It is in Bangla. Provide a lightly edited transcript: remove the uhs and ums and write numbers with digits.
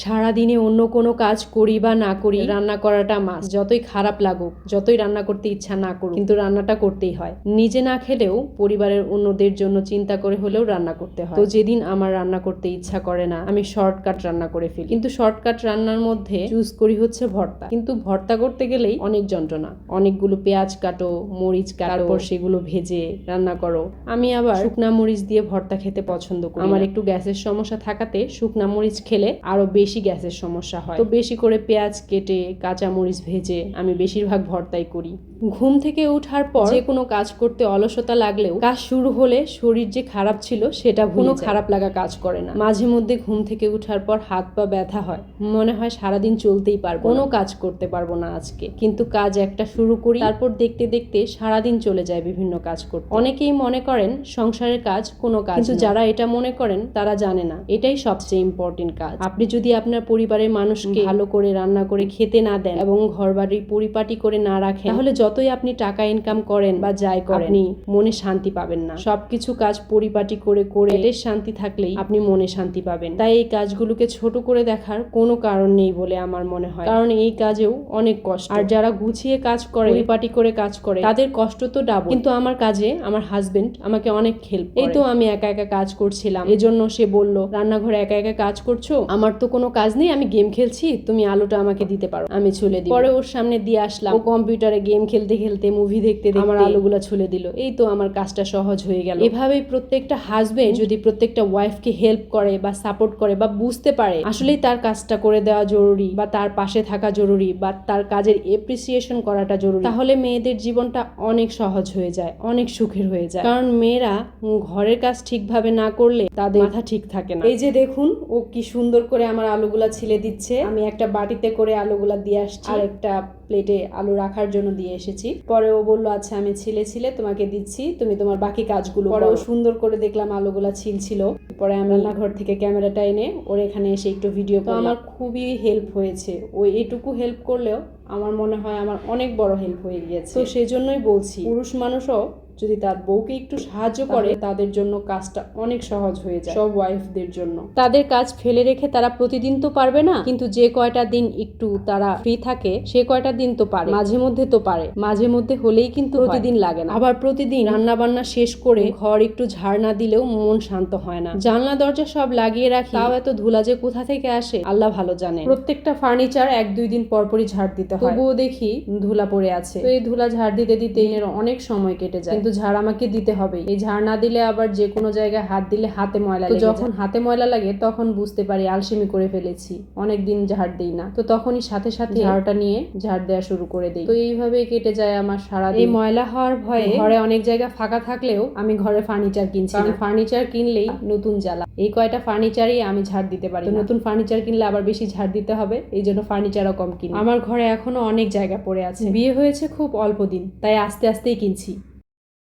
সারাদিনে অন্য কোনো কাজ করি বা না করি, রান্না করাটা মাস্ট। যতই খারাপ লাগুক, যতই রান্না করতে ইচ্ছা না করুক, কিন্তু রান্নাটা করতেই হয়। নিজে না খেলেও পরিবারের অন্যদের জন্য চিন্তা করে হলেও রান্না করতে হয়। তো যেদিন আমার রান্না করতে ইচ্ছা করে না, আমি শর্টকাট রান্না করে ফেলি। কিন্তু শর্টকাট রান্নার মধ্যে চুজ করি হচ্ছে ভর্তা। কিন্তু ভর্তা করতে গেলেই অনেক যন্ত্রণা। অনেকগুলো পেঁয়াজ কাটো, মরিচ কাটো, তারপর সেগুলো ভেজে রান্না করো। আমি আবার শুকনা মরিচ দিয়ে ভর্তা খেতে পছন্দ করি। আমার একটু গ্যাসের সমস্যা থাকাতে শুকনা মরিচ খেলে আরো বেশি গ্যাসের সমস্যা হয়। তো বেশি করে পেঁয়াজ কেটে কাঁচা মরিচ ভেজে আমি বেশিরভাগ ভর্তাই করি। ঘুম থেকে ওঠার পর যে কোনো কাজ করতে অলসতা লাগলেও কাজ শুরু হলে শরীর যে খারাপ ছিল সেটা কোনো খারাপ লাগা কাজ করে না। মাঝে মধ্যে ঘুম থেকে ওঠার পর হাত পা ব্যথা হয়, মনে হয় সারাদিন চলতেই পারবো, কোনো কাজ করতে পারবো না আজকে। কিন্তু কাজ একটা শুরু করি, তারপর দেখতে দেখতে সারাদিন চলে যায় বিভিন্ন কাজ করতে। অনেকেই মনে করেন সংসারের কাজ কোনো কাজ, কিন্তু যারা এটা মনে করেন তারা জানে না এটাই সবচেয়ে ইম্পর্টেন্ট কাজ। আপনি যদি আপনার পরিবারের মানুষকে ভালো করে রান্না করে খেতে না দেন এবং ঘরবাড়ি পরিপাটি করে না রাখেন, তাহলে যতই আপনি টাকা ইনকাম করেন বা যাই করেন, আপনি মনে শান্তি পাবেন না। সবকিছু কাজ পরিপাটি করে করে পেটের শান্তি থাকলেই আপনি মনে শান্তি পাবেন। তাই এই কাজগুলোকে ছোট করে দেখার কোনো কারণ নেই বলে আমার মনে হয়, কারণ এই কাজেও অনেক কষ্ট। আর যারা গুছিয়ে কাজ করে, পরিপাটি করে কাজ করে, তাদের কষ্ট তো ডাবল। কিন্তু আমার কাজে আমার হাজবেন্ড আমাকে অনেক হেল্প করে। এই তো আমি একা একা কাজ করছিলাম, এজন্য সে বলল, রান্নাঘরে একা একা কাজ করছো, আমার তো কোনো কাজ নেই, আমি গেম খেলছি, তুমি আলুটা আমাকে দিতে পারো, আমি ছুলে দিই। পরে ওর সামনে দিয়ে আসলাম, ও কম্পিউটারে গেম খেলতে খেলতে মুভি দেখতে দেখতে আমার আলুগুলা ছুলে দিল। এই তো আমার কাজটা সহজ হয়ে গেল। এভাবেই প্রত্যেকটা হাজবেন্ড যদি প্রত্যেকটা ওয়াইফকে হেল্প করে বা সাপোর্ট করে বা বুঝতে পারে আসলেই তার কাজটা করে দেওয়া জরুরি বা তার পাশে থাকা জরুরি বা তার কাজের এপ্রিসিয়েশন করাটা জরুরি, তাহলে মেয়েদের জীবনটা অনেক সহজ হয়ে যায়, অনেক সুখের হয়ে যায়। কারণ মেয়েরা ঘরের কাজ ঠিকভাবে না করলে তাদের মাথা ঠিক থাকে না। এই যে দেখুন, ও কি সুন্দর করে আমার আলুগুলা ছিলে দিচ্ছে। আমি একটা বাটিতে করে আলুগুলা দিয়ে আসছি আর একটা প্লেটে আলু রাখার জন্য দিয়ে এসেছি। পরে ও বললো, আচ্ছা আমি ছিলে ছিলে তোমাকে দিচ্ছি, তুমি তোমার বাকি কাজগুলো। পরে ও সুন্দর করে দেখলাম আলুগুলা ছিল। পরে আমি রান্নাঘর থেকে ক্যামেরাটা এনে ওর এখানে এসে একটু ভিডিও করলাম। আমার খুবই হেল্প হয়েছে। ও এইটুকু হেল্প করলেও আমার মনে হয় আমার অনেক বড় হেল্প হয়ে গিয়েছে। তো সেজন্যই বলছি, পুরুষ মানুষও যদি তার বউকে একটু সাহায্য করে, তাদের জন্য কাজটা অনেক সহজ হয়ে যায়। সব ওয়াইফদের জন্য তাদের কাজ ফেলে রেখে তারা প্রতিদিন তো পারবে না, কিন্তু যে কয়টা দিন একটু তারা ফ্রি থাকে সে কয়টা দিন তো পারে, মাঝে মধ্যে তো পারে, মাঝে মধ্যে হলেই কিন্তু প্রতিদিন লাগে না। আবার প্রতিদিন রান্না বান্না শেষ করে ঘর একটু ঝাড় না দিলেও মন শান্ত হয় না। জানলা দরজা সব লাগিয়ে রাখি, তাও এত ধুলা যে কোথা থেকে আসে আল্লাহ ভালো জানে। প্রত্যেকটা ফার্নিচার 1-2 দিন পরপরই ঝাড় দিতে হয়, তবুও দেখি ধুলা পড়ে আছে। তো এই ধুলা ঝাড় দিতে দিতে এর অনেক সময় কেটে যায়, কিন্তু ঝাড় আমাকে দিতে হবে। এই ঝাড় না দিলে আবার যে কোনো জায়গায় হাত দিলে হাতে ময়লা লাগে। যখন হাতে ময়লা লাগে তখন বুঝতে পারি আলসেমি করে ফেলেছি, অনেকদিন ঝাড় দিই না। তো তখনই সাথে সাথে ঝাড়টা নিয়ে ঝাড় দেওয়া শুরু করে দিই। তো এইভাবেই কেটে যায় আমার সারা দিন। এই ময়লা হওয়ার ভয়ে ঘরে অনেক জায়গা ফাঁকা থাকলেও আমি ঘরে ফার্নিচার কিনছি, কারণ ফার্নিচার কিনলেই নতুন জ্বালা। এই কয়টা ফার্নিচারই আমি ঝাড় দিতে পারি, তো নতুন ফার্নিচার কিনলে আবার বেশি ঝাড় দিতে হবে, এই জন্য ফার্নিচারও কম কিনি। আমার ঘরে এখনো অনেক জায়গা পড়ে আছে। বিয়ে হয়েছে খুব অল্প দিন, তাই আস্তে আস্তেই কিনছি।